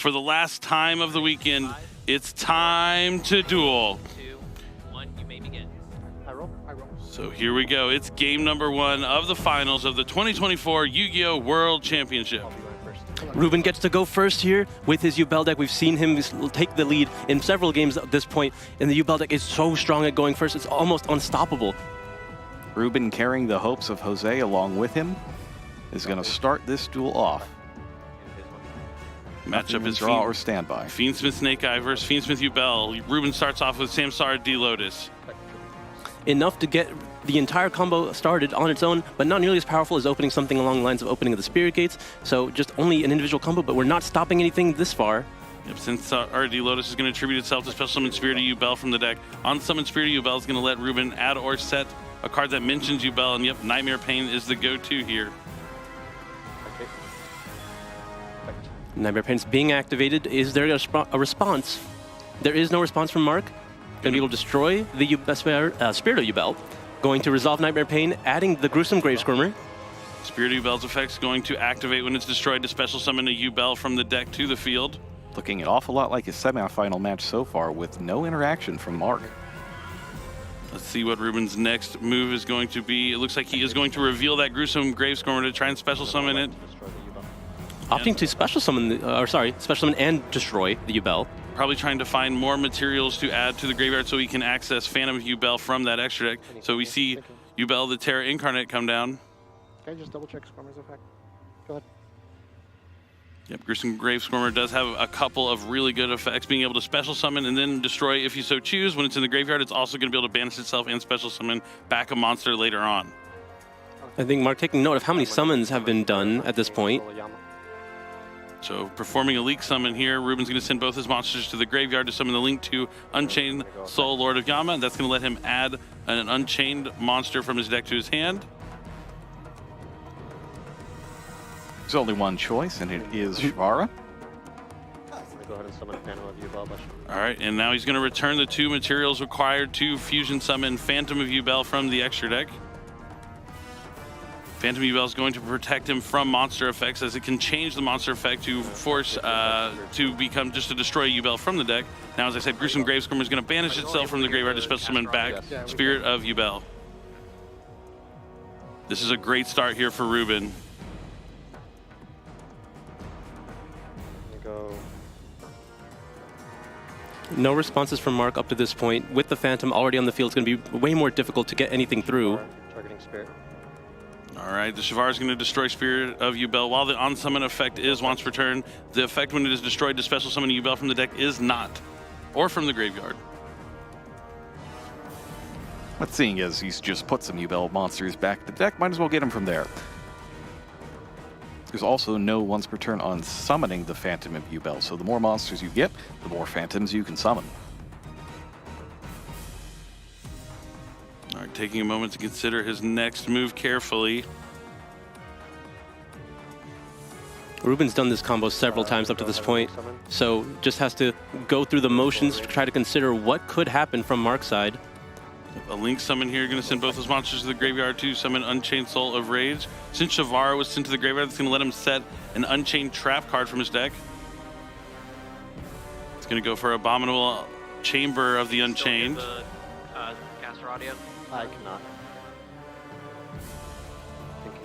For the last time of the weekend, it's time to duel. 2, 1, you may begin. I roll. So here we go. It's game number 1 of the finals of the 2024 Yu-Gi-Oh! World Championship. I'll be going first. Ruben gets to go first here with his Yubel deck. We've seen him take the lead in several games at this point, and the Yubel deck is so strong at going first, it's almost unstoppable. Ruben, carrying the hopes of Jose along with him, is going to start this duel off. Matchup is draw or standby. Fiendsmith Snake Eye versus Fiendsmith Yubel. Ruben starts off with Samsara D Lotus. Enough to get the entire combo started on its own, but not nearly as powerful as opening something along the lines of opening of the Spirit Gates. So just only an individual combo, but we're not stopping anything this far. Yep, since RD Lotus is going to attribute itself to Special Summon Spirit of Yubel from the deck, on Summon Spirit of Yubel is going to let Ruben add or set a card that mentions Yubel, and yep, Nightmare Pain is the go-to here. Nightmare Pain's being activated. Is there a response? There is no response from Mark. Going to be able to destroy the Spirit of Yubel. Going to resolve Nightmare Pain, adding the Gruesome Gravescormer. Spirit of Yubel's effect is going to activate when it's destroyed to special summon a Yubel from the deck to the field. Looking an awful lot like his semifinal match so far with no interaction from Mark. Let's see what Ruben's next move is going to be. It looks like he is going to reveal that Gruesome Gravescormer to try and special summon it. Opting to special summon, special summon and destroy the Yubel. Probably trying to find more materials to add to the graveyard so he can access Phantom Yubel from that extra deck. So we see Yubel the Terra Incarnate come down. Can I just double check Squirmer's effect? Go ahead. Yep, Gruesome Gravescormer does have a couple of really good effects, being able to special summon and then destroy if you so choose. When it's in the graveyard, it's also going to be able to banish itself and special summon back a monster later on. I think Mark taking note of how many summons have been done at this point. So performing a leak summon here, Ruben's going to send both his monsters to the graveyard to summon the link to Unchained Soul Lord of Yama. That's going to let him add an Unchained monster from his deck to his hand. There's only one choice, and it is Shivara. Go ahead and summon a Phantom of Yubel. All right, and now he's going to return the 2 materials required to fusion summon Phantom of Yubel from the extra deck. Phantom Yubel is going to protect him from monster effects, as it can change the monster effect to force to become just to destroy Yubel from the deck. Now, as I said, Gruesome Gravescormer is going to banish itself from the graveyard to special summon back Spirit of Yubel. This is a great start here for Ruben. Go. No responses from Mark up to this point. With the Phantom already on the field, it's going to be way more difficult to get anything through. Targeting Spirit. All right, the Shivar is going to destroy Spirit of Yubel. While the on-summon effect is once per turn, the effect when it is destroyed to special summon Yubel from the deck is not, or from the graveyard. But seeing as he's just put some Yubel monsters back to the deck, might as well get him from there. There's also no once per turn on summoning the Phantom of Yubel, so the more monsters you get, the more Phantoms you can summon. All right, taking a moment to consider his next move carefully. Ruben's done this combo several times up to this point, so just has to go through the motions to try to consider what could happen from Mark's side. A link summon here, going to send both his monsters to the graveyard to summon Unchained Soul of Rage. Since Shivara was sent to the graveyard, it's going to let him set an Unchained Trap card from his deck. It's going to go for Abominable Chamber of the Unchained. Caster audio. I cannot. Thinking.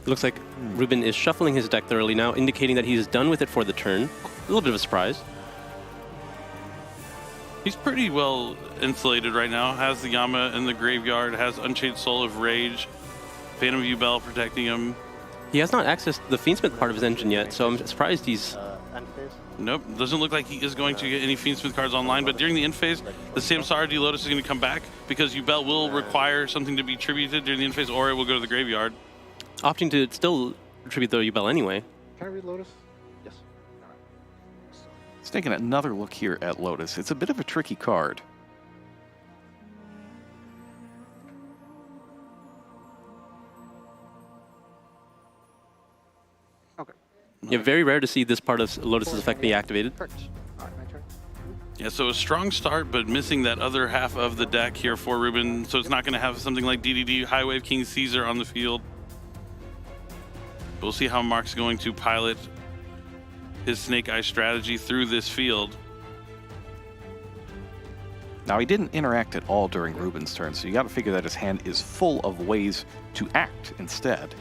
It looks like Ruben is shuffling his deck thoroughly now, indicating that he's done with it for the turn. A little bit of a surprise. He's pretty well insulated right now. Has the Yama in the graveyard, has Unchained Soul of Rage, Phantom of Yubel protecting him. He has not accessed the Fiendsmith part of his engine yet, so I'm surprised he's... End phase. Nope, doesn't look like he is going to get any Fiendsmith cards online, but during the end phase, the Samsara D Lotus is going to come back because Yubel will require something to be tributed during the end phase, or it will go to the graveyard. opting to still attribute the Yubel anyway. Can I read Lotus? Yes. Let's take another look here at Lotus. It's a bit of a tricky card. Okay. Yeah, very rare to see this part of Lotus's effect be activated. Correct. All right, my turn. Yeah, so a strong start, but missing that other half of the deck here for Ruben. So it's not going to have something like DDD, High Wave, King Caesar on the field. We'll see how Mark's going to pilot his Snake Eye strategy through this field. Now, he didn't interact at all during Ruben's turn, so you got to figure that his hand is full of ways to act instead.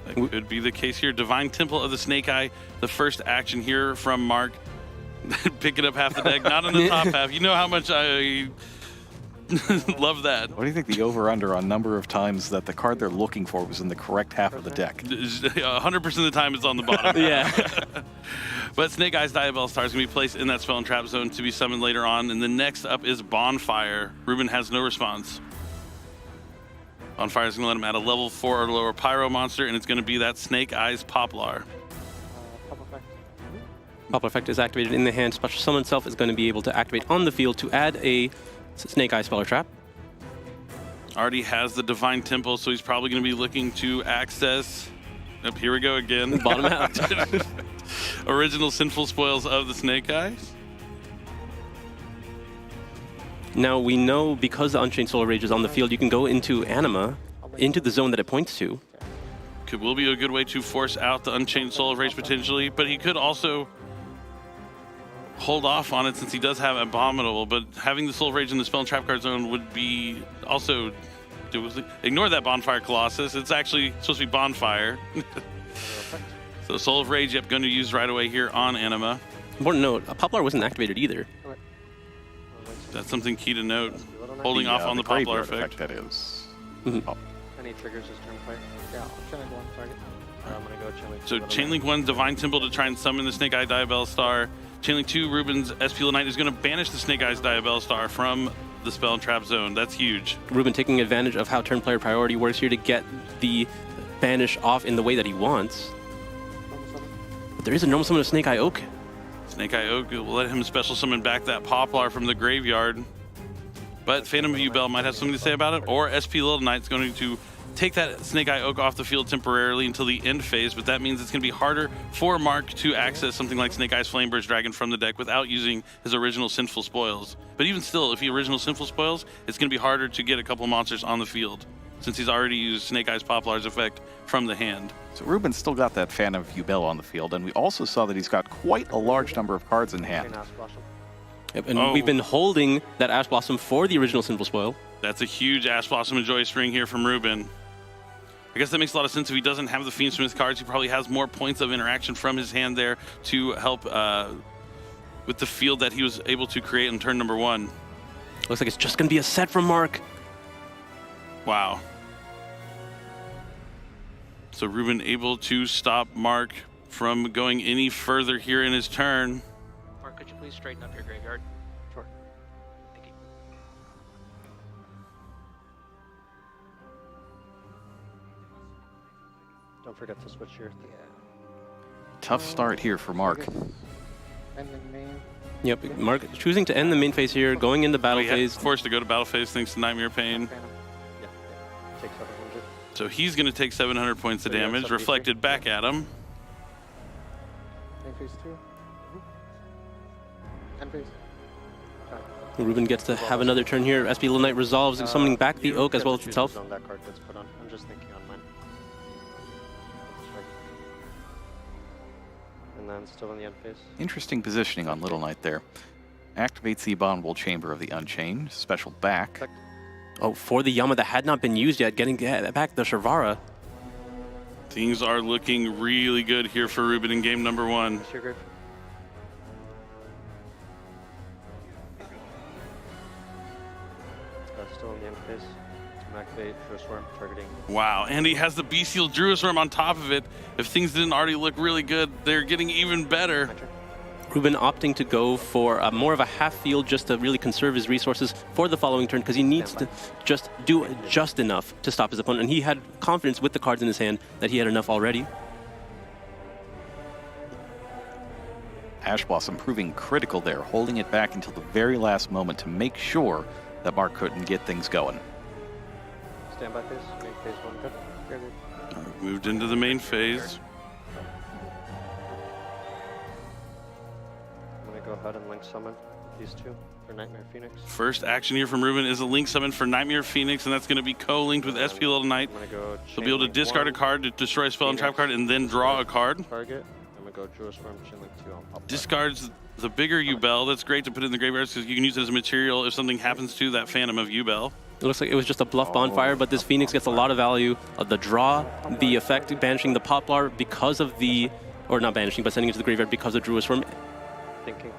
That could be the case here. Divine Temple of the Snake Eye, the first action here from Mark. Picking up half the deck, not in the top half. You know how much I love that. What do you think the over-under on number of times that the card they're looking for was in the correct half of the deck? 100% of the time it's on the bottom. Yeah. But Snake Eye's Diabell Star is going to be placed in that spell and trap zone to be summoned later on. And the next up is Bonfire. Ruben has no response. Bonfire is going to let him add a level 4 or lower Pyro monster, and it's going to be that Snake Eyes Poplar. Pop effect. Poplar effect is activated in the hand. Special summon itself is going to be able to activate on the field to add a Snake Eye spell or trap. Already has the Divine Temple, so he's probably going to be looking to access. Up here we go again. Bottom half. Original Sinful Spoils of the Snake Eyes. Now we know because the Unchained Soul Rage is on the field, you can go into Anima, into the zone that it points to. Will be a good way to force out the Unchained Soul of Rage potentially, but he could also hold off on it since he does have Abominable, but having the Soul of Rage in the spell and trap card zone would be also... Ignore that Bonfire Colossus. It's actually supposed to be Bonfire. So Soul of Rage, yep, going to use right away here on Anima. Important note, a Poplar wasn't activated either. That's something key to note. Holding off on the Poplar effect. That is. Any triggers this turn play? Yeah, Chainlink 1 target. I'm going to go Chainlink 2. So Chainlink 1, Divine Temple to try and summon the Snake Eye Diabell Star. Chainlink 2, Ruben's SP Knight is going to banish the Snake Eyes Diabell Star from the spell and trap zone. That's huge. Ruben taking advantage of how turn player priority works here to get the banish off in the way that he wants. But there is a normal summon of Snake Eye Oak. Snake Eye Oak will let him special summon back that Poplar from the graveyard. But Phantom of Yubel might have something to say about it, or SP Little Knight's going to take that Snake Eye Oak off the field temporarily until the end phase, but that means it's going to be harder for Mark to access something like Snake Eyes Flameburst Dragon from the deck without using his original Sinful Spoils. But even still, if he original Sinful Spoils, it's going to be harder to get a couple monsters on the field since he's already used Snake Eyes Poplar's effect from the hand. So Ruben's still got that Phantom of Yubel on the field, and we also saw that he's got quite a large number of cards in hand. Yep, and we've been holding that Ash Blossom for the original Sinful Spoil. That's a huge Ash Blossom and Joyous Spring here from Ruben. I guess that makes a lot of sense. If he doesn't have the Fiendsmith cards, he probably has more points of interaction from his hand there to help with the field that he was able to create in turn number 1. Looks like it's just going to be a set from Mark. Wow. So Ruben able to stop Mark from going any further here in his turn. Mark, could you please straighten up your graveyard? Sure. Thank you. Don't forget to switch your... Tough start here for Mark. And then main. Yep, Mark choosing to end the main phase here, going into battle phase. Forced to go to battle phase thanks to Nightmare Pain. Phantom. Yeah. Take 700. So he's going to take 700 points of So yeah, damage, 73. reflected back at him. Main phase 2. End phase. Ruben gets to have another turn here. SP Little Knight resolves, summoning back the Oak as well as itself. That card gets put on. I'm just thinking on mine. And then still in the end phase. Interesting positioning on Little Knight there. Activates the Abominable Chamber of the Unchained. Special back. Oh, for the Yama that had not been used yet, getting back the Sharvara. Things are looking really good here for Ruben in game number 1. Sugar. Still in the end phase. Activate Druisworm targeting. Wow, and he has the Bestial Druisworm on top of it. If things didn't already look really good, they're getting even better. My turn. Ruben opting to go for more of a half field just to really conserve his resources for the following turn because he needs to just do just enough to stop his opponent. And he had confidence with the cards in his hand that he had enough already. Ash Blossom proving critical there, holding it back until the very last moment to make sure that Mark couldn't get things going. Standby phase. Main phase 1. Good. Very good. Moved into the main phase. I'm going to go ahead and link summon. these two for Nightmare Phoenix. First action here from Ruben is a link summon for Nightmare Phoenix, and that's going to be co-linked with SP Little Knight. I'm gonna go He'll be able to discard a card to destroy a spell and trap card, and then draw a card. Target. I'm gonna go Jewel Swarm, Chain Link 2 on Pop. Discards the bigger Yubel. That's great to put in the graveyard because you can use it as a material if something happens to that Phantom of Yubel. It looks like it was just a bluff bonfire, but this Phoenix gets a lot of value. The draw, the effect, banishing the Poplar because of the, or not banishing, but sending it to the graveyard because of Druid Swarm. Thinking.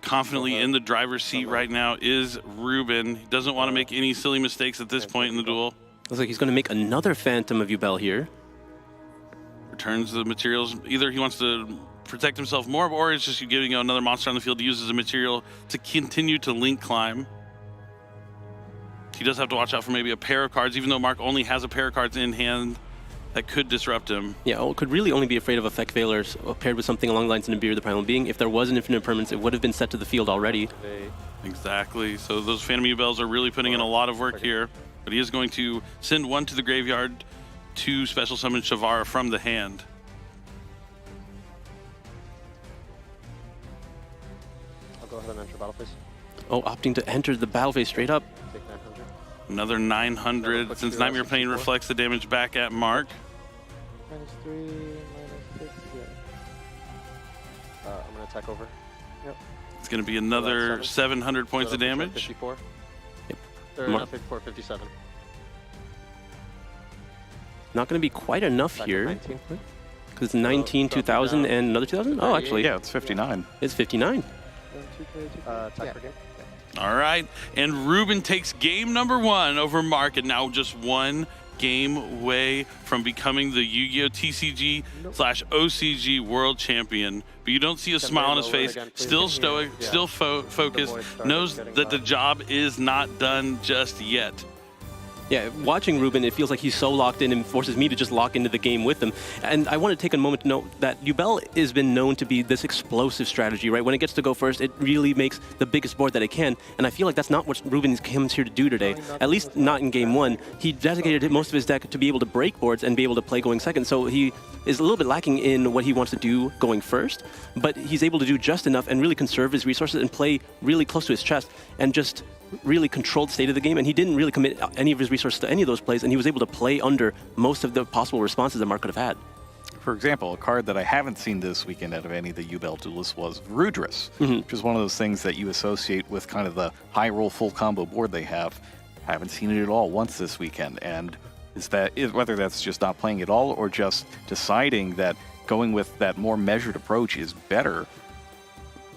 Confidently in the driver's seat right now is Ruben. He doesn't want to make any silly mistakes at this point in the duel. Looks like he's going to make another Phantom of Yubel here. Returns the materials. Either he wants to protect himself more, or it's just giving another monster on the field to use as a material to continue to link climb. He does have to watch out for maybe a pair of cards, even though Mark only has a pair of cards in hand that could disrupt him. Yeah, could really only be afraid of Effect Failures paired with something along the lines of Nibiru the Primal Being. If there was an Infinite Permanence, it would have been set to the field already. Exactly. So those Phantom Yubels are really putting in a lot of work here. But he is going to send one to the graveyard to special summon Shavara from the hand. I'll go ahead and enter battle phase. Oh, opting to enter the battle phase straight up. Take 900. Another 900, since Nightmare Pain reflects the damage back at Mark. -3, -6, yeah. I'm gonna attack over. Yep. It's going to be another 700 points of damage. 54. Yep. Or Mar- not 54, 57. Not going to be quite enough Back at here. 19. Because it's 19, 2000, and another 2000? Oh, actually, Yeah, it's 59. it's 59. Attack per game. All right, and Ruben takes game number 1 over Mark, and now just one game away from becoming the Yu-Gi-Oh! TCG/OCG World Champion. But you don't see a smile on his face, still stoic, still focused, knows that the job is not done just yet. Yeah, watching Ruben, it feels like he's so locked in and forces me to just lock into the game with him. And I want to take a moment to note that Yubel has been known to be this explosive strategy, right? When it gets to go first, it really makes the biggest board that it can. And I feel like that's not what Ruben comes here to do today. At least not in game 1. He dedicated most of his deck to be able to break boards and be able to play going second. So he is a little bit lacking in what he wants to do going first. But he's able to do just enough and really conserve his resources and play really close to his chest and just really controlled state of the game, and he didn't really commit any of his resources to any of those plays, and he was able to play under most of the possible responses that Mark could have had. For example, a card that I haven't seen this weekend out of any of the Yubel duelists was Rudris, which is one of those things that you associate with kind of the high roll full combo board they have. Haven't seen it at all once this weekend, and whether that's just not playing at all or just deciding that going with that more measured approach is better.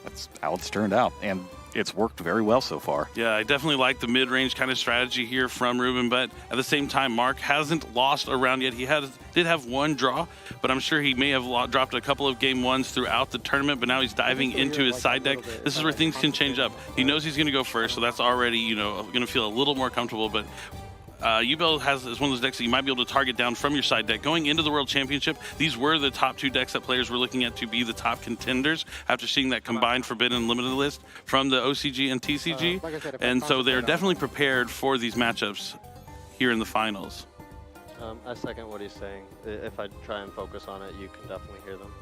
That's how it's turned out, and it's worked very well so far. Yeah, I definitely like the mid-range kind of strategy here from Ruben, but at the same time, Mark hasn't lost a round yet. He did have one draw, but I'm sure he may have dropped a couple of game 1s throughout the tournament, but now he's diving into his side deck. This is where things can change up. He knows he's going to go first, so that's already, going to feel a little more comfortable, but Yubel is one of those decks that you might be able to target down from your side deck. Going into the World Championship, these were the top 2 decks that players were looking at to be the top contenders after seeing that combined Forbidden and Limited list from the OCG and TCG. And so they're definitely prepared for these matchups here in the finals. I second what he's saying. If I try and focus on it, you can definitely hear them.